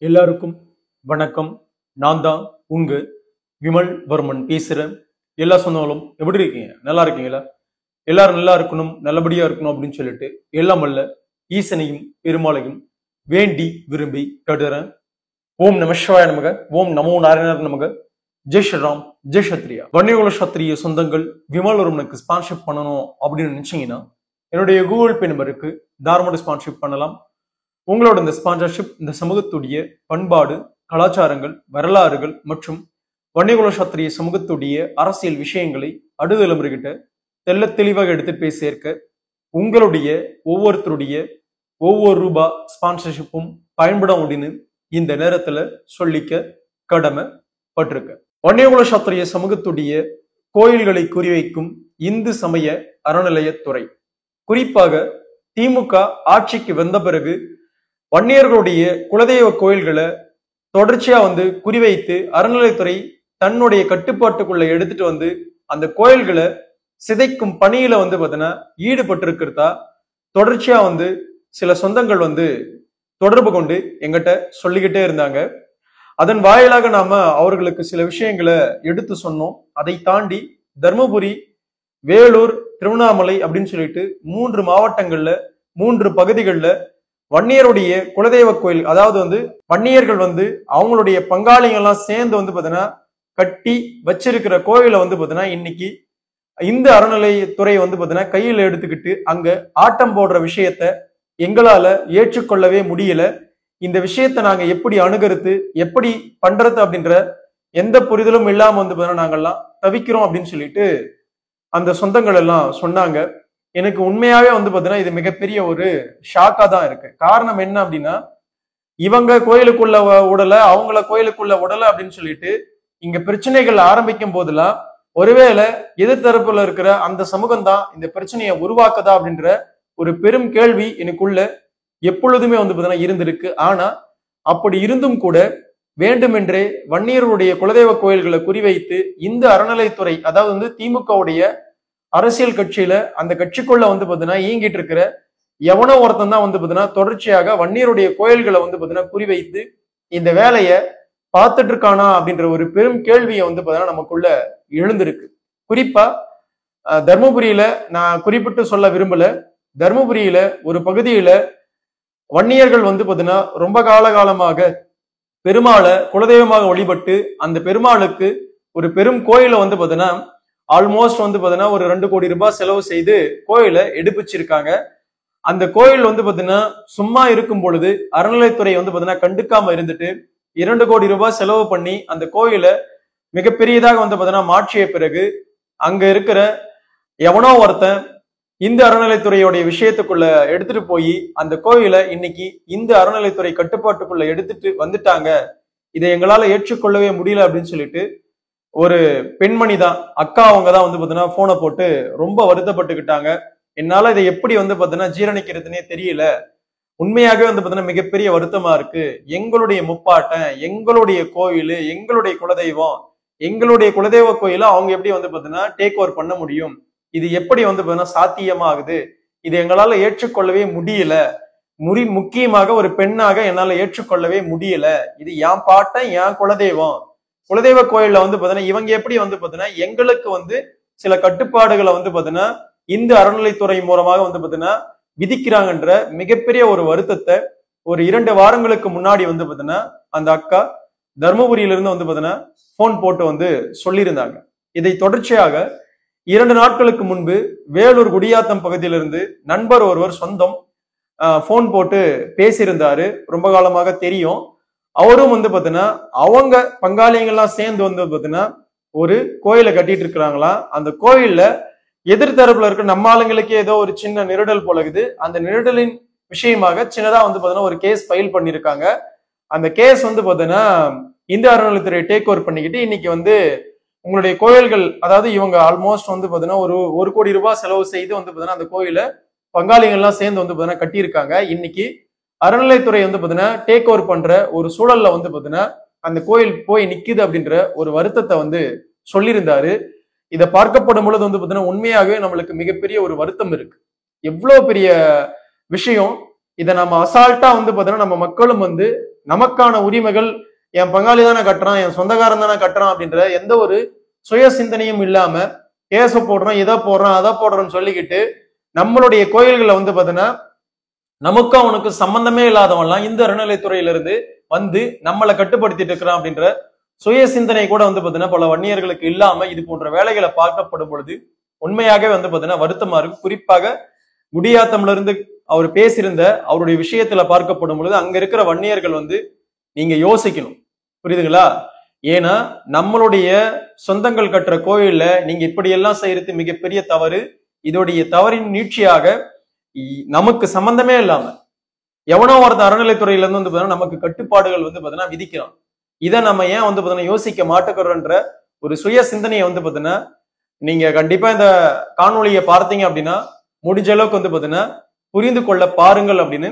எல்லாருக்கும் வணக்கம். நான் தான் உங்க விமல் வர்மன் பேசுறேன். எல்லா சொந்தங்களும் எப்படி இருக்கீங்க? நல்லா இருக்கீங்களா? எல்லாரும் நல்லா இருக்கணும், நல்லபடியா இருக்கணும் அப்படின்னு சொல்லிட்டு எல்லாம் வல்ல ஈசனையும் பெருமாளையும் வேண்டி விரும்பி கடுறேன். ஓம் நம சிவாய நமக, ஓம் நமோ நாராயணர் நமக, ஜெய் ஸ்ரீராம், ஜெய் சத்ரியா. வன்னியகுல சத்திரிய சொந்தங்கள் விமல் வர்மனுக்கு ஸ்பான்ஷிப் பண்ணணும் அப்படின்னு நினைச்சீங்கன்னா என்னுடைய கூகுள் பே நம்பருக்கு தாராளமாக ஸ்பான்ஷிப் பண்ணலாம். உங்களோட இந்த ஸ்பான்சர்ஷிப் இந்த சமூகத்துடைய பண்பாடு, கலாச்சாரங்கள், வரலாறுகள் மற்றும் வன்னியகுல சத்திரிய சமூகத்துடைய அரசியல் விஷயங்களை அடுதலைமுறைகிட்ட தெல்ல தெளிவாக எடுத்து போய் சேர்க்க உங்களுடைய ஒவ்வொருத்தருடைய ஒவ்வொரு ரூபா ஸ்பான்சர்ஷிப்பும் பயன்படும் அப்படின்னு இந்த நேரத்துல சொல்லிக்க கடமைப்பட்டிருக்க. வன்னியகுல சத்திரிய சமூகத்துடைய கோயில்களை குறிவைக்கும் இந்து சமய அறநிலையத்துறை, குறிப்பாக திமுக ஆட்சிக்கு வந்த பிறகு வன்னியர்களுடைய குலதெய்வ கோயில்களை தொடர்ச்சியா குறிவைத்து அறநிலையத்துறை தன்னுடைய கட்டுப்பாட்டுக்குள்ள எடுத்துட்டு அந்த கோயில்களை சிதைக்கும் பணியில பாத்தீங்கன்னா ஈடுபட்டு இருக்கிறதா தொடர்ச்சியா சில சொந்தங்கள் தொடர்பு கொண்டு எங்கிட்ட சொல்லிக்கிட்டே இருந்தாங்க. அதன் வாயிலாக நாம அவர்களுக்கு சில விஷயங்களை எடுத்து சொன்னோம். அதை தாண்டி தர்மபுரி, வேலூர், திருவண்ணாமலை அப்படின்னு சொல்லிட்டு 3 மாவட்டங்கள்ல 3 பகுதிகளில் வன்னியருடைய குலதெய்வ கோயில், அதாவது வன்னியர்கள் அவங்களுடைய பங்காளிகள்லாம் சேர்ந்து பாத்தீங்கன்னா கட்டி வச்சிருக்கிற கோயிலை பாத்தீங்கன்னா இன்னைக்கு இந்த அறநிலையத்துறை பாத்தீங்கன்னா கையில எடுத்துக்கிட்டு அங்க ஆட்டம் போடுற விஷயத்த எங்களால ஏற்றுக்கொள்ளவே முடியல. இந்த விஷயத்த நாங்க எப்படி அணுகிறது, எப்படி பண்றது அப்படின்ற எந்த புரிதலும் இல்லாம பாத்தீங்கன்னா நாங்கெல்லாம் தவிக்கிறோம் அப்படின்னு சொல்லிட்டு அந்த சொந்தங்கள் எல்லாம் சொன்னாங்க. எனக்கு உண்மையாவே பாத்தீங்கன்னா இது மிகப்பெரிய ஒரு ஷாக்கா தான் இருக்கு. காரணம் என்ன அப்படின்னா, இவங்க கோயிலுக்குள்ள உடல, அவங்கள கோயிலுக்குள்ள உடல அப்படின்னு சொல்லிட்டு இங்க பிரச்சனைகள் ஆரம்பிக்கும் போதெல்லாம் ஒருவேளை எதிர்த்தரப்புல இருக்கிற அந்த சமூகம் தான் இந்த பிரச்சனையை உருவாக்குதா அப்படின்ற ஒரு பெரும் கேள்வி எனக்குள்ள எப்பொழுதுமே பாத்தீங்கன்னா இருந்திருக்கு. ஆனா அப்படி இருந்தும் கூட வேண்டுமென்றே வன்னியர்களுடைய குலதெய்வ கோயில்களை குறிவைத்து இந்த அறநிலைத்துறை, அதாவது திமுகவுடைய அரசியல் கட்சியில அந்த கட்சிக்குள்ள பாத்தீங்கன்னா இயங்கிட்டு இருக்கிற எவனோ ஒருத்தன் தான் பாத்தீங்கன்னா தொடர்ச்சியாக வன்னியருடைய கோயில்களை பாத்தீங்கன்னா குறிவைத்து இந்த வேலையை பார்த்துட்டு இருக்கானா அப்படின்ற ஒரு பெரும் கேள்வியை பாத்தீங்கன்னா நமக்குள்ள எழுந்திருக்கு. குறிப்பா தர்மபுரியில நான் குறிப்பிட்டு சொல்ல விரும்பல. தர்மபுரியில ஒரு பகுதியில வன்னியர்கள் பாத்தீங்கன்னா ரொம்ப காலமாக பெருமாளை குலதெய்வமாக வழிபட்டு அந்த பெருமாளுக்கு ஒரு பெரும் கோயிலை பாத்தீங்கன்னா ஆல்மோஸ்ட் பாத்தீங்கன்னா ஒரு 2 கோடி ரூபாய் செலவு செய்து கோயிலை எடுப்பிச்சிருக்காங்க. அந்த கோயில் பாத்தீங்கன்னா சும்மா இருக்கும் பொழுது அறநிலைத்துறை பாத்தீங்கன்னா கண்டுக்காம இருந்துட்டு 2 கோடி ரூபாய் செலவு பண்ணி அந்த கோயிலை மிகப்பெரியதாக பாத்தீங்கன்னா மாற்றிய பிறகு அங்க இருக்கிற எவனோ ஒருத்தன் இந்த அறநிலைத்துறையோடைய விஷயத்துக்குள்ள எடுத்துட்டு போய் அந்த கோயிலை இன்னைக்கு இந்த அறநிலைத்துறை கட்டுப்பாட்டுக்குள்ள எடுத்துட்டு வந்துட்டாங்க, இதை எங்களால ஏற்றுக்கொள்ளவே முடியல அப்படின்னு சொல்லிட்டு ஒரு பெண்மணி தான், அக்கா, அவங்க தான் பாத்தீங்கன்னா போனை போட்டு ரொம்ப வருத்தப்பட்டுக்கிட்டாங்க. என்னால இதை எப்படி பாத்தீங்கன்னா ஜீரணிக்கிறதுனே தெரியல, உண்மையாகவே பாத்தீங்கன்னா மிகப்பெரிய வருத்தமா இருக்கு. எங்களுடைய முப்பாட்டன், எங்களுடைய கோயில், எங்களுடைய குலதெய்வம், எங்களுடைய குலதெய்வ கோயில அவங்க எப்படி பாத்தீங்கன்னா டேக் ஓவர் பண்ண முடியும்? இது எப்படி பாத்தீங்கன்னா சாத்தியமாகுது? இது எங்களால ஏற்றுக்கொள்ளவே முடியல. முக்கியமாக ஒரு பெண்ணாக என்னால ஏற்றுக்கொள்ளவே முடியல. இது என் பாட்டன், என் குலதெய்வம், குலதெய்வ கோயில்ல பாத்தீங்கன்னா இவங்க எப்படி பாத்தீங்கன்னா எங்களுக்கு சில கட்டுப்பாடுகளை பாத்தீங்கன்னா இந்த அறநிலைத்துறை மூலமாக பாத்தீங்கன்னா விதிக்கிறாங்கன்ற மிகப்பெரிய ஒரு வருத்தத்தை ஒரு 2 வாரங்களுக்கு முன்னாடி பாத்தீங்கன்னா அந்த அக்கா தர்மபுரியில இருந்து பாத்தீங்கன்னா போன் போட்டு சொல்லியிருந்தாங்க. இதை தொடர்ச்சியாக 2 நாட்களுக்கு முன்பு வேலூர் குடியாத்தம் பகுதியிலிருந்து நண்பர் ஒருவர் சொந்தம் போன் போட்டு பேசியிருந்தாரு. ரொம்ப காலமாக தெரியும். அவரும் பாத்தீங்கன்னா அவங்க பங்காளிகள்லாம் சேர்ந்து பாத்தீங்கன்னா ஒரு கோயிலை கட்டிட்டு இருக்கிறாங்களா. அந்த கோயில்ல எதிர்த்தரப்புல இருக்க நம்ம ஆளுங்களுக்கே ஏதோ ஒரு சின்ன நெருடல் போலகுது. அந்த நெருடலின் விஷயமாக சின்னதா பாத்தீங்கன்னா ஒரு கேஸ் ஃபைல் பண்ணிருக்காங்க. அந்த கேஸ் பாத்தீங்கன்னா இந்த அறநிலையத்துறை டேக் ஓவர் பண்ணிக்கிட்டு இன்னைக்கு உங்களுடைய கோயில்கள், அதாவது இவங்க ஆல்மோஸ்ட் பாத்தீங்கன்னா ஒரு 1 கோடி ரூபாய் செலவு செய்து பாத்தீங்கன்னா அந்த கோயிலை பங்காளிகள்லாம் சேர்ந்து பாத்தீங்கன்னா கட்டியிருக்காங்க. இன்னைக்கு அறநிலைத்துறை பாத்தீங்கன்னா டேக் ஓவர் பண்ற ஒரு சூழல்ல பாத்தீங்கன்னா அந்த கோயில் போய் நிக்குது அப்படின்ற ஒரு வருத்தத்தை சொல்லியிருந்தாரு. இதை பார்க்கப்படும் பொழுது பாத்தீங்கன்னா உண்மையாகவே நம்மளுக்கு மிகப்பெரிய ஒரு வருத்தம் இருக்கு. எவ்வளவு பெரிய விஷயம்! இதை நம்ம அசால்ட்டா பாத்தீங்கன்னா நம்ம மக்களும் நமக்கான உரிமைகள் என் பங்காளி தானே கட்டுறான், என் சொந்தக்காரன் தானே கட்டுறான் அப்படின்ற எந்த ஒரு சுய சிந்தனையும் இல்லாம கேச போடுறோம், இதை போடுறோம், அதை போடுறோம்னு சொல்லிக்கிட்டு நம்மளுடைய கோயில்களை வந்து பாத்தீங்கன்னா நமக்கும் அவனுக்கு சம்பந்தமே இல்லாதவன்லாம் இந்த அறநிலைத்துறையிலிருந்து வந்து நம்மளை கட்டுப்படுத்திட்டு இருக்கிறான் அப்படின்ற சுய சிந்தனை கூட வந்து பாத்தீங்கன்னா பல வன்னியர்களுக்கு இல்லாம இது போன்ற வேலைகளை பார்க்கப்படும் பொழுது உண்மையாகவே வந்து பாத்தீங்கன்னா வருத்தமா இருக்கு. குறிப்பாக குடியாத்தம்ல இருந்து அவர் பேசியிருந்த அவருடைய விஷயத்துல பார்க்கப்படும் பொழுது அங்க இருக்கிற வன்னியர்கள் வந்து நீங்க யோசிக்கணும், புரியுதுங்களா? ஏன்னா நம்மளுடைய சொந்தங்கள் கட்டுற கோயில்ல நீங்க இப்படி எல்லாம் செய்யறது மிகப்பெரிய தவறு. இதோடைய தவறின் நீட்சியாக நமக்கு சம்பந்தமே இல்லாம எவனோ ஒருத்த அறநிலைத்துறையில இருந்து வந்து பாத்தீங்கன்னா நமக்கு கட்டுப்பாடுகள் வந்து பாத்தீங்கன்னா விதிக்கிறான். இதை நம்ம ஏன் வந்து பாத்தீங்கன்னா யோசிக்க மாட்டேங்கிறோன்ற ஒரு சுய சிந்தனையை வந்து பாத்தீங்கன்னா நீங்க கண்டிப்பா இந்த காணொலியை பார்த்தீங்க அப்படின்னா முடிஞ்ச அளவுக்கு வந்து பாத்தீங்கன்னா புரிந்து கொள்ள பாருங்கள் அப்படின்னு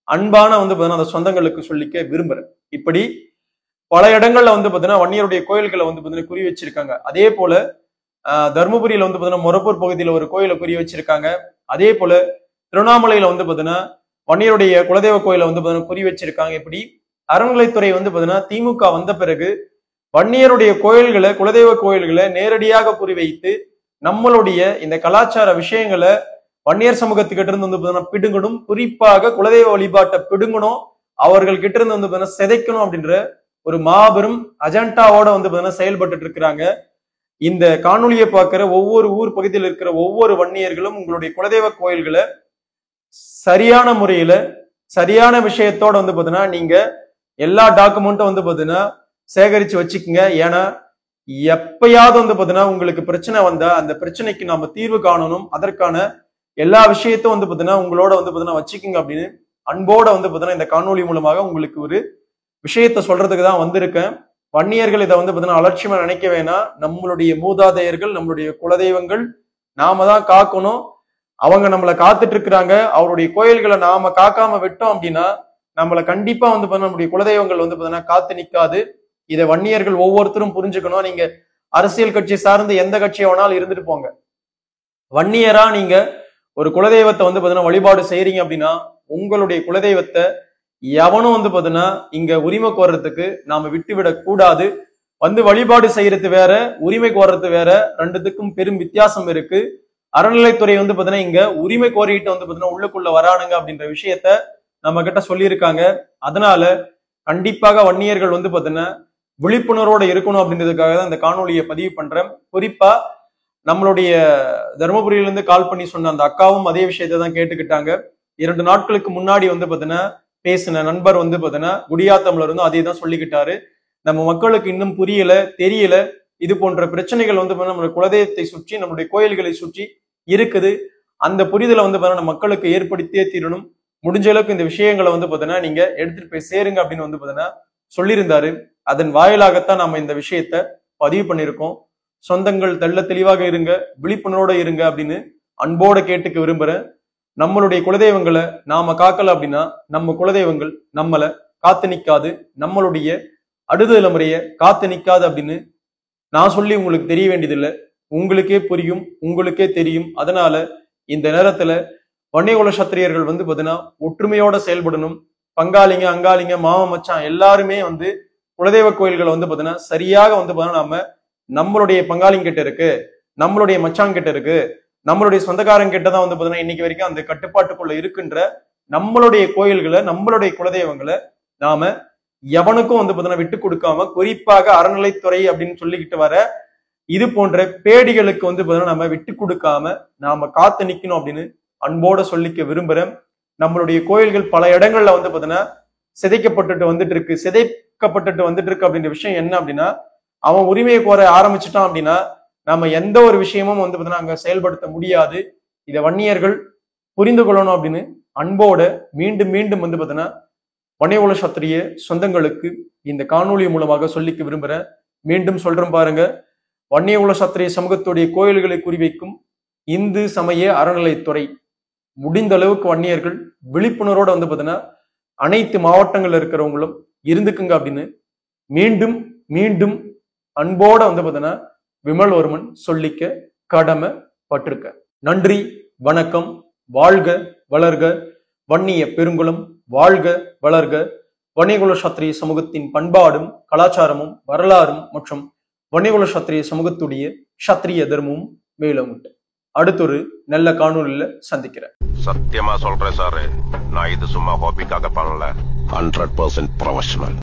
அன்பான வந்து பாத்தீங்கன்னா அந்த சொந்தங்களுக்கு சொல்லிக்க விரும்புறேன். இப்படி பல இடங்கள்ல வந்து பாத்தீங்கன்னா வன்னியருடைய கோயில்களை வந்து பாத்தீங்கன்னா குறி வச்சிருக்காங்க. அதே போல தர்மபுரியில வந்து பாத்தீங்கன்னா மொரப்பூர் பகுதியில ஒரு கோயிலை குறி வச்சிருக்காங்க. அதே போல திருவண்ணாமலையில வந்து பாத்தீங்கன்னா வன்னியருடைய குலதெய்வ கோயிலை வந்து பாத்தீங்கன்னா குறி வச்சிருக்காங்க. இப்படி அறநிலைத்துறை வந்து பாத்தீங்கன்னா திமுக வந்த பிறகு வன்னியருடைய கோயில்களை, குலதெய்வ கோயில்களை நேரடியாக குறிவைத்து நம்மளுடைய இந்த கலாச்சார விஷயங்களை வன்னியர் சமூகத்துக்கிட்ட இருந்து வந்து பாத்தீங்கன்னா பிடுங்கணும். குறிப்பாக குலதெய்வ வழிபாட்டை பிடுங்கணும், அவர்கள் கிட்ட இருந்து வந்து பாத்தீங்கன்னா சிதைக்கணும் அப்படின்ற ஒரு மாபெரும் அஜெண்டாவோட வந்து பாத்தீங்கன்னா செயல்பட்டு இருக்கிறாங்க. இந்த காணொலியை பார்க்கிற ஒவ்வொரு ஊர் பகுதியில் இருக்கிற ஒவ்வொரு வன்னியர்களும் உங்களுடைய குலதெய்வ கோயில்களை சரியான முறையில சரியான விஷயத்தோட வந்து பாத்தீங்கன்னா நீங்க எல்லா டாக்குமெண்ட்டும் வந்து பாத்தீங்கன்னா சேகரிச்சு வச்சுக்கோங்க. ஏன்னா எப்பயாவது வந்து பாத்தீங்கன்னா உங்களுக்கு பிரச்சனை வந்தா அந்த பிரச்சனைக்கு நாம தீர்வு காணணும். அதற்கான எல்லா விஷயத்தையும் வந்து பாத்தீங்கன்னா உங்களோட வந்து பாத்தீங்கன்னா வச்சுக்கோங்க அப்படின்னு அன்போட வந்து பாத்தீங்கன்னா இந்த காணொலி மூலமாக உங்களுக்கு ஒரு விஷயத்த சொல்றதுக்கு தான் வந்திருக்கேன். வன்னியர்கள் இதை வந்து பாத்தீங்கன்னா அலட்சியமா நினைக்க வேணாம். நம்மளுடைய மூதாதையர்கள், நம்மளுடைய குலதெய்வங்கள் நாம தான் காக்கணும். அவங்க நம்மளை காத்துட்டு இருக்கிறாங்க. அவருடைய கோயில்களை நாம காக்காம விட்டோம் அப்படின்னா நம்மளை கண்டிப்பா வந்து நம்முடைய குலதெய்வங்கள் வந்து பாத்தீங்கன்னா காத்து நிக்காது. இதை வன்னியர்கள் ஒவ்வொருத்தரும் புரிஞ்சுக்கணும். நீங்க அரசியல் கட்சி சார்ந்து எந்த கட்சியை வேணாலும் இருந்துட்டு போங்க, வன்னியரா நீங்க ஒரு குலதெய்வத்தை வந்து பாத்தீங்கன்னா வழிபாடு செய்யறீங்க அப்படின்னா உங்களுடைய குலதெய்வத்தை எவனும் வந்து பாத்தீங்கன்னா இங்க உரிமை கோர்றதுக்கு நாம விட்டுவிடக் கூடாது. வந்து வழிபாடு செய்யறது வேற, உரிமை கோர்றது வேற, ரெண்டுத்துக்கும் பெரும் வித்தியாசம் இருக்கு. அறநிலைத்துறை வந்து பாத்தீங்கன்னா இங்க உரிமை கோரிட்டு வந்து பாத்தீங்கன்னா உள்ளுக்குள்ள வரானுங்க அப்படின்ற விஷயத்த நம்ம கிட்ட சொல்லியிருக்காங்க. அதனால கண்டிப்பாக வன்னியர்கள் வந்து பாத்தீங்கன்னா விழிப்புணர்வோட இருக்கணும் அப்படின்றதுக்காக தான் இந்த காணொலியை பதிவு பண்றேன். குறிப்பா நம்மளுடைய தர்மபுரியிலிருந்து கால் பண்ணி சொன்ன அந்த அக்காவும் அதே விஷயத்த தான் கேட்டுக்கிட்டாங்க. 2 நாட்களுக்கு முன்னாடி வந்து பாத்தீங்கன்னா பேசின நண்பர் வந்து பாத்தீங்கன்னா குடியாத்தம்ல இருந்தும் அதே தான் சொல்லிக்கிட்டாரு. நம்ம மக்களுக்கு இன்னும் புரியல, தெரியல. இது போன்ற பிரச்சனைகள் வந்து நம்மளுடைய குலதெய்வத்தை சுற்றி, நம்மளுடைய கோயில்களை சுற்றி இருக்குது. அந்த புரிதலை வந்து பாத்தீங்கன்னா மக்களுக்கு ஏற்படுத்தியே தீரணும். முடிஞ்ச அளவுக்கு இந்த விஷயங்களை வந்து பாத்தீங்கன்னா நீங்க எடுத்துட்டு போய் சேருங்க அப்படின்னு வந்து பாத்தீங்கன்னா சொல்லியிருந்தாரு. அதன் வாயிலாகத்தான் நம்ம இந்த விஷயத்த பதிவு பண்ணியிருக்கோம். சொந்தங்கள் தெள்ள தெளிவாக இருங்க, விழிப்புணர்வோட இருங்க அப்படின்னு அன்போட கேட்டுக்க விரும்புறேன். நம்மளுடைய குலதெய்வங்களை நாம காக்கல அப்படின்னா நம்ம குலதெய்வங்கள் நம்மளை காத்து நிக்காது, நம்மளுடைய அடுத்த தலைமுறைய காத்து நிக்காது அப்படின்னு நான் சொல்லி உங்களுக்கு தெரிய வேண்டியதில்லை. உங்களுக்கே புரியும், உங்களுக்கே தெரியும். அதனால இந்த நேரத்துல வன்னியகுல சத்திரியர்கள் வந்து பாத்தீங்கன்னா ஒற்றுமையோட செயல்படணும். பங்காளிங்க, அங்காளிங்க, மாம மச்சான் எல்லாருமே வந்து குலதெய்வ கோயில்களை வந்து பாத்தீங்கன்னா சரியாக வந்து பாத்தீங்கன்னா நாம நம்மளுடைய பங்காளிங்க கிட்ட இருக்கு, நம்மளுடைய மச்சான் கிட்ட இருக்கு, நம்மளுடைய சொந்தக்காரங்க கிட்ட தான் வந்து பாத்தீங்கன்னா இன்னைக்கு வரைக்கும் அந்த கட்டுப்பாட்டுக்குள்ள இருக்குன்ற நம்மளுடைய கோயில்களை, நம்மளுடைய குலதெய்வங்களை நாம எவனுக்கும் வந்து பாத்தீங்கன்னா விட்டு கொடுக்காம, குறிப்பாக அறநிலைத்துறை அப்படின்னு சொல்லிக்கிட்டு வர இது போன்ற பேடிகளுக்கு வந்து பாத்தீங்கன்னா நம்ம விட்டு கொடுக்காம நாம காத்து நிக்கணும் அப்படின்னு அன்போட சொல்லிக்க விரும்புறேன். நம்மளுடைய கோயில்கள் பல இடங்கள்ல வந்து பாத்தீங்கன்னா சிதைக்கப்பட்டுட்டு வந்துட்டு இருக்கு அப்படின்ற விஷயம் என்ன அப்படின்னா, அவன் உரிமையை கோர ஆரம்பிச்சுட்டான் அப்படின்னா நம்ம எந்த ஒரு விஷயமும் வந்து பாத்தீங்கன்னா அங்க செயல்படுத்த முடியாது. இதை வன்னியர்கள் புரிந்து கொள்ளணும் அப்படின்னு அன்போட மீண்டும் மீண்டும் வந்து பாத்தீங்கன்னா வன்னியகுல சத்திரிய சொந்தங்களுக்கு இந்த காணொலி மூலமாக சொல்லிக்க விரும்புறேன். மீண்டும் சொல்றேன் பாருங்க, வன்னியகுல சத்திரிய சமூகத்துடைய கோயில்களை குறிவைக்கும் இந்து சமய அறநிலைத்துறை முடிந்த அளவுக்கு வன்னியர்கள் விழிப்புணர்வோட வந்து பாத்தீங்கன்னா அனைத்து மாவட்டங்கள்ல இருக்கிறவங்களும் இருந்துக்குங்க அப்படின்னு மீண்டும் மீண்டும் அன்போட வந்து பாத்தீங்கன்னா விமல்வர்மன் சொல்லிக்க கடமை பட்டிருக்க. நன்றி, வணக்கம். வாழ்க வளர்க வன்னிய பெருங்குளம், வாழ்க வளர்க வன்னியகுல சத்திரிய சமூகத்தின் பண்பாடும் கலாச்சாரமும் வரலாறும் மற்றும் வன்னியகுல சத்திரிய சமூகத்துடைய சத்திரிய தர்மமும் மேலோங்கிட்டு அடுத்த ஒரு நல்ல காணொலியில சந்திக்கிறேன். சத்தியமா சொல்றேன் சார், நான் இது சும்மா ஹாபிக்காக பண்ணல, 100% ப்ரொஃபஷனல்.